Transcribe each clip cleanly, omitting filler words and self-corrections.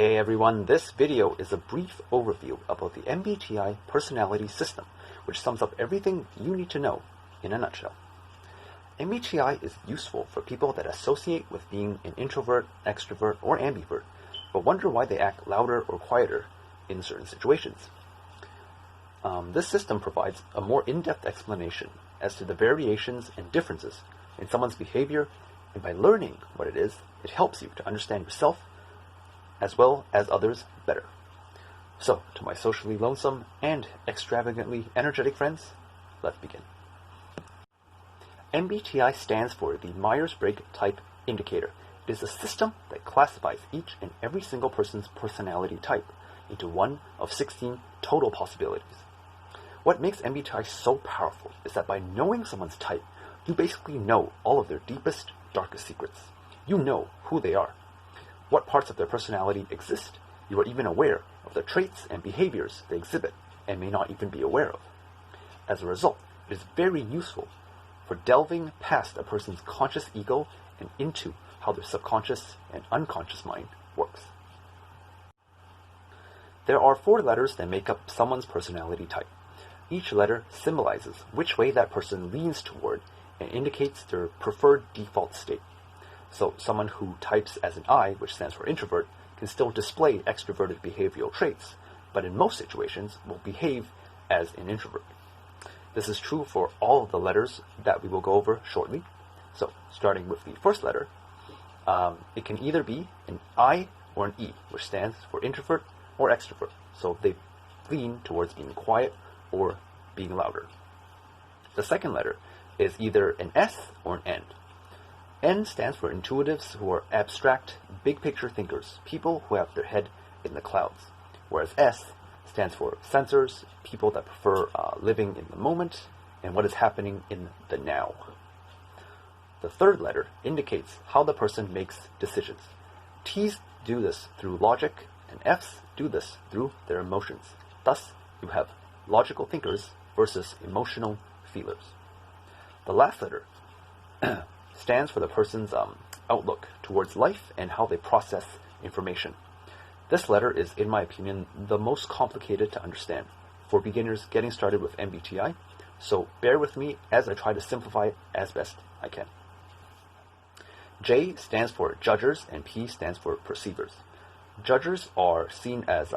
Hey everyone, this video is a brief overview about the MBTI personality system, which sums up everything you need to know in a nutshell. MBTI is useful for people that associate with being an introvert, extrovert, or ambivert, but wonder why they act louder or quieter in certain situations. This system provides a more in-depth explanation as to the variations and differences in someone's behavior, and by learning what it is, it helps you to understand yourself as well as others better. So, to my socially lonesome and extravagantly energetic friends, let's begin. MBTI stands for the Myers-Briggs Type Indicator. It is a system that classifies each and every single person's personality type into one of 16 total possibilities. What makes MBTI so powerful is that by knowing someone's type, you basically know all of their deepest, darkest secrets. You know who they are, what parts of their personality exist. You are even aware of the traits and behaviors they exhibit and may not even be aware of. As a result, it is very useful for delving past a person's conscious ego and into how their subconscious and unconscious mind works. There are 4 letters that make up someone's personality type. Each letter symbolizes which way that person leans toward and indicates their preferred default state. So someone who types as an I, which stands for introvert, can still display extroverted behavioral traits, but in most situations will behave as an introvert. This is true for all of the letters that we will go over shortly. So starting with the first letter, it can either be an I or an E, which stands for introvert or extrovert. So they lean towards being quiet or being louder. The second letter is either an S or an N. N stands for intuitives, who are abstract, big-picture thinkers, people who have their head in the clouds, whereas S stands for sensors, people that prefer living in the moment and what is happening in the now. The third letter indicates how the person makes decisions. T's do this through logic, and F's do this through their emotions. Thus, you have logical thinkers versus emotional feelers. The last letter stands for the person's outlook towards life and how they process information. This letter is, in my opinion, the most complicated to understand for beginners getting started with MBTI, so bear with me as I try to simplify it as best I can. J stands for judgers and P stands for perceivers. Judgers are seen as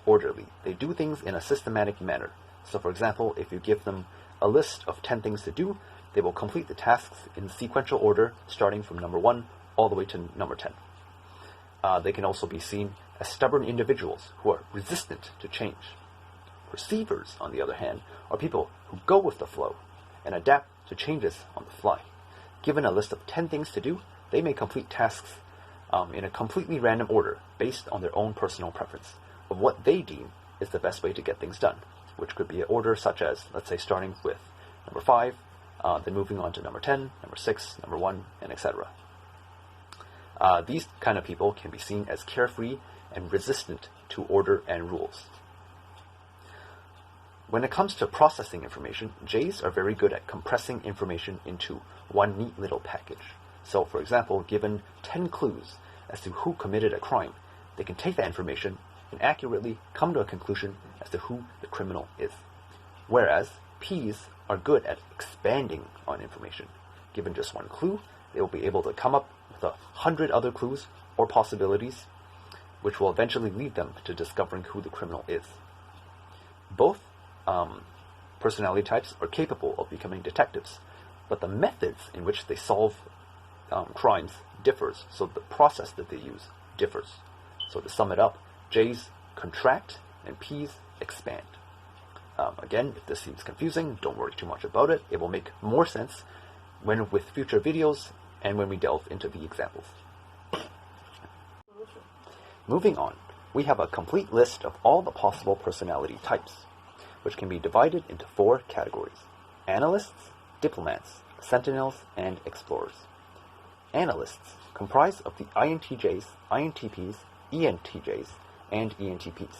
orderly. They do things in a systematic manner. So for example, if you give them a list of 10 things to do, they will complete the tasks in sequential order, starting from number 1 all the way to number 10. They can also be seen as stubborn individuals who are resistant to change. Perceivers, on the other hand, are people who go with the flow and adapt to changes on the fly. Given a list of 10 things to do, they may complete tasks in a completely random order based on their own personal preference of what they deem is the best way to get things done, which could be an order such as, let's say, starting with number 5, then moving on to number 10, number 6, number 1, and etc. These kind of people can be seen as carefree and resistant to order and rules. When it comes to processing information, J's are very good at compressing information into one neat little package. So, for example, given 10 clues as to who committed a crime, they can take that information and accurately come to a conclusion as to who the criminal is. Whereas P's are good at expanding on information. Given just one clue, they will be able to come up with 100 other clues or possibilities, which will eventually lead them to discovering who the criminal is. Both personality types are capable of becoming detectives, but the methods in which they solve crimes differs, so the process that they use differs. So to sum it up, J's contract and P's expand. Again, if this seems confusing, don't worry too much about it. It will make more sense with future videos and when we delve into the examples. Moving on, we have a complete list of all the possible personality types, which can be divided into 4 categories: analysts, diplomats, sentinels, and explorers. Analysts comprise of the INTJs, INTPs, ENTJs, and ENTPs.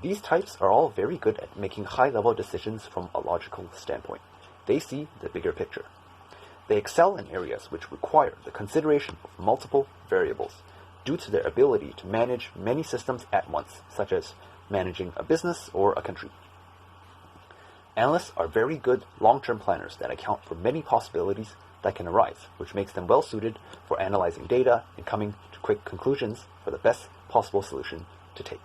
These types are all very good at making high-level decisions from a logical standpoint. They see the bigger picture. They excel in areas which require the consideration of multiple variables, due to their ability to manage many systems at once, such as managing a business or a country. Analysts are very good long-term planners that account for many possibilities that can arise, which makes them well suited for analyzing data and coming to quick conclusions for the best possible solution to take.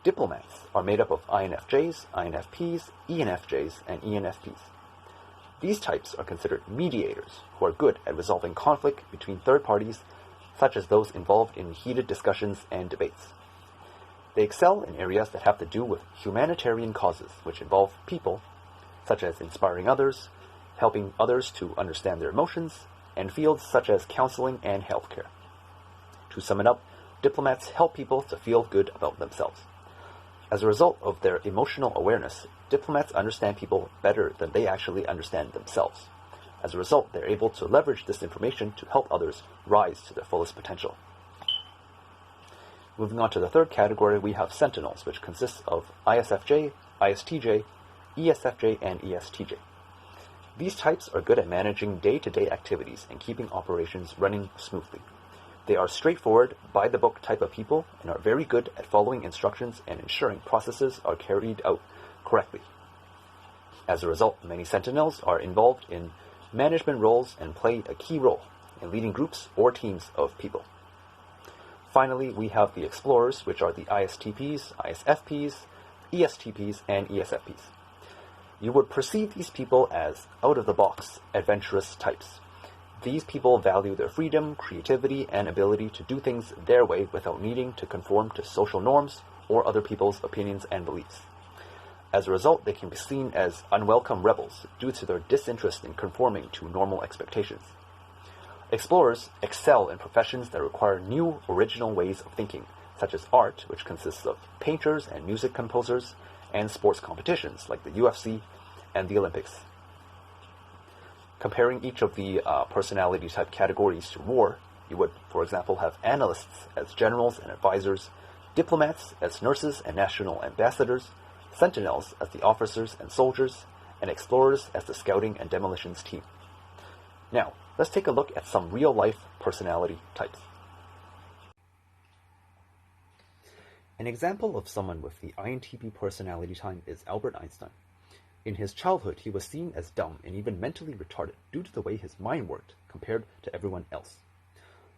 Diplomats are made up of INFJs, INFPs, ENFJs, and ENFPs. These types are considered mediators who are good at resolving conflict between third parties, such as those involved in heated discussions and debates. They excel in areas that have to do with humanitarian causes, which involve people, such as inspiring others, helping others to understand their emotions, and fields such as counseling and healthcare. To sum it up, diplomats help people to feel good about themselves. As a result of their emotional awareness, diplomats understand people better than they actually understand themselves. As a result, they're able to leverage this information to help others rise to their fullest potential. Moving on to the third category, we have sentinels, which consists of ISFJ, ISTJ, ESFJ, and ESTJ. These types are good at managing day-to-day activities and keeping operations running smoothly. They are straightforward, by-the-book type of people and are very good at following instructions and ensuring processes are carried out correctly. As a result, many sentinels are involved in management roles and play a key role in leading groups or teams of people. Finally, we have the explorers, which are the ISTPs, ISFPs, ESTPs, and ESFPs. You would perceive these people as out-of-the-box, adventurous types. These people value their freedom, creativity, and ability to do things their way without needing to conform to social norms or other people's opinions and beliefs. As a result, they can be seen as unwelcome rebels due to their disinterest in conforming to normal expectations. Explorers excel in professions that require new, original ways of thinking, such as art, which consists of painters and music composers, and sports competitions like the UFC and the Olympics. Comparing each of the personality type categories to war, you would, for example, have analysts as generals and advisors, diplomats as nurses and national ambassadors, sentinels as the officers and soldiers, and explorers as the scouting and demolitions team. Now, let's take a look at some real-life personality types. An example of someone with the INTP personality type is Albert Einstein. In his childhood, he was seen as dumb and even mentally retarded due to the way his mind worked compared to everyone else.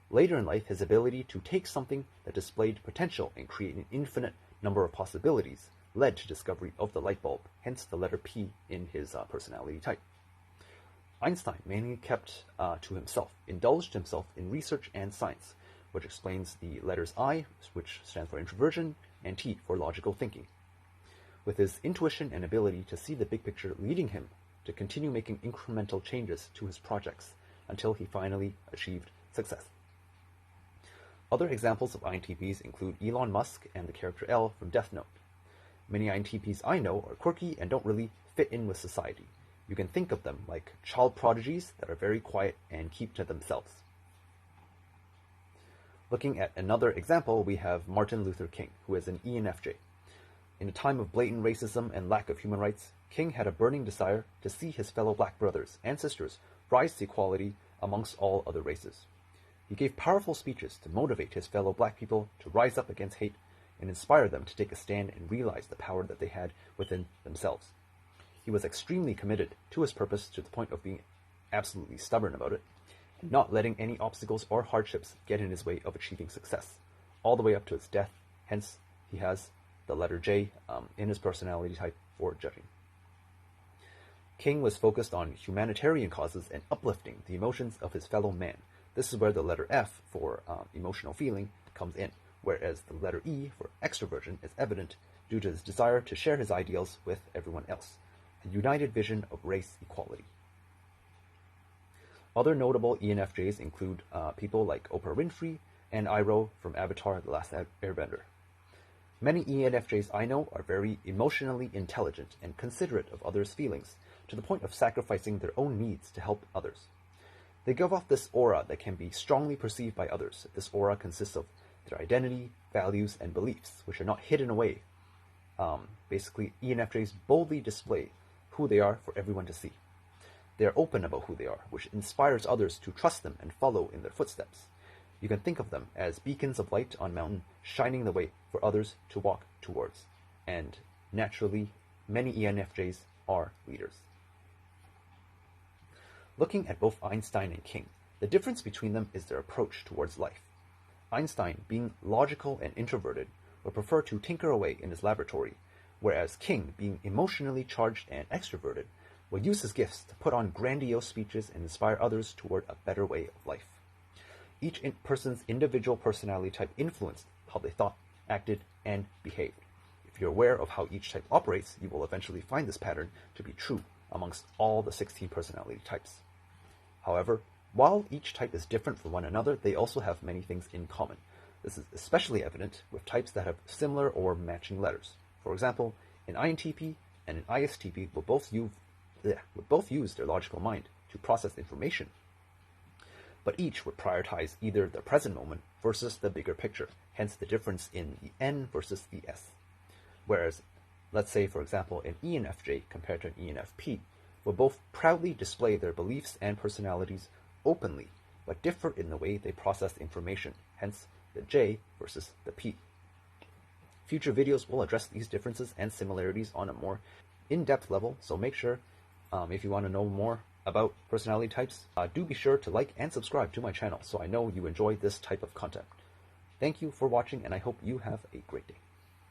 Later in life, his ability to take something that displayed potential and create an infinite number of possibilities led to discovery of the light bulb, hence the letter P in his personality type. Einstein mainly kept to himself, indulged himself in research and science, which explains the letters I, which stands for introversion, and T for logical thinking. With his intuition and ability to see the big picture leading him to continue making incremental changes to his projects until he finally achieved success. Other examples of INTPs include Elon Musk and the character L from Death Note. Many INTPs I know are quirky and don't really fit in with society. You can think of them like child prodigies that are very quiet and keep to themselves. Looking at another example, we have Martin Luther King, who is an ENFJ. In a time of blatant racism and lack of human rights, King had a burning desire to see his fellow black brothers and sisters rise to equality amongst all other races. He gave powerful speeches to motivate his fellow black people to rise up against hate and inspire them to take a stand and realize the power that they had within themselves. He was extremely committed to his purpose to the point of being absolutely stubborn about it, and not letting any obstacles or hardships get in his way of achieving success, all the way up to his death. Hence, he has the letter J in his personality type for judging. King was focused on humanitarian causes and uplifting the emotions of his fellow man. This is where the letter F for emotional feeling comes in, whereas the letter E for extroversion is evident due to his desire to share his ideals with everyone else, a united vision of race equality. Other notable ENFJs include people like Oprah Winfrey and Iroh from Avatar: The Last Airbender. Many ENFJs I know are very emotionally intelligent and considerate of others' feelings, to the point of sacrificing their own needs to help others. They give off this aura that can be strongly perceived by others. This aura consists of their identity, values, and beliefs, which are not hidden away. Basically, ENFJs boldly display who they are for everyone to see. They are open about who they are, which inspires others to trust them and follow in their footsteps. You can think of them as beacons of light on a mountain, shining the way for others to walk towards. And naturally, many ENFJs are leaders. Looking at both Einstein and King, the difference between them is their approach towards life. Einstein, being logical and introverted, would prefer to tinker away in his laboratory, whereas King, being emotionally charged and extroverted, would use his gifts to put on grandiose speeches and inspire others toward a better way of life. Each person's individual personality type influenced how they thought, acted, and behaved. If you're aware of how each type operates, you will eventually find this pattern to be true amongst all the 16 personality types. However, while each type is different from one another, they also have many things in common. This is especially evident with types that have similar or matching letters. For example, an INTP and an ISTP will both use their logical mind to process information, but each would prioritize either the present moment versus the bigger picture, hence the difference in the N versus the S. Whereas, let's say, for example, an ENFJ compared to an ENFP will both proudly display their beliefs and personalities openly, but differ in the way they process information, hence the J versus the P. Future videos will address these differences and similarities on a more in-depth level, so make sure, if you want to know more about personality types, do be sure to like and subscribe to my channel so I know you enjoy this type of content. Thank you for watching, and I hope you have a great day.